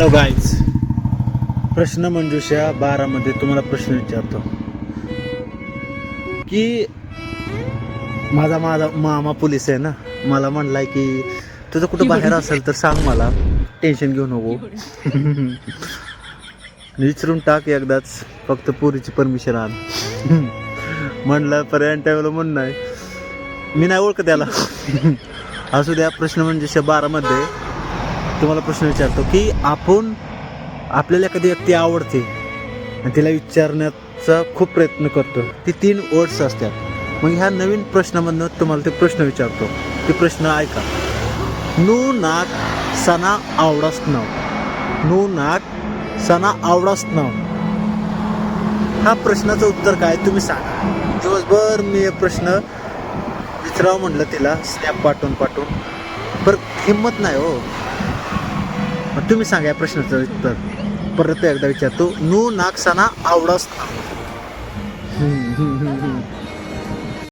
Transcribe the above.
Hello guys, प्रश्न मंजुषा 12 मध्ये तुम्हाला प्रश्न विचारतो की माझा माझा मामा पोलीस आहे ना. मला म्हणलाय की तुझं कुठं बाहेर असेल तर सांग, मला टेन्शन घेऊ नको. विचारून टाक एकदाच, फक्त पोरीची परमिशन आण. म्हणलं पर्यंत त्यावेळेला म्हणणं आहे, मी नाही ओळखत त्याला. असू द्या. प्रश्न मंजुषा 12 मध्ये तुम्हाला प्रश्न विचारतो की आपल्याला एखादी व्यक्ती आवडते आणि तिला विचारण्याचा खूप प्रयत्न करतो. ती 3 वर्ड्स असतात. मग ह्या नवीन प्रश्नामधनं तुम्हाला ते प्रश्न विचारतो. ते प्रश्न ऐका. नू नाक सणा आवडास नाव. नू नाक सणा आवडास नाव. हा प्रश्नाचं उत्तर काय तुम्ही सांगा. दिवसभर मी हे प्रश्न विचारावं म्हणलं तिला, स्नॅप पाठवून पर हिंमत नाही हो. मग तुम्ही सांगा या प्रश्नाचं उत्तर. परत एकदा विचारतो. नू नाक सणा आवडास नाव.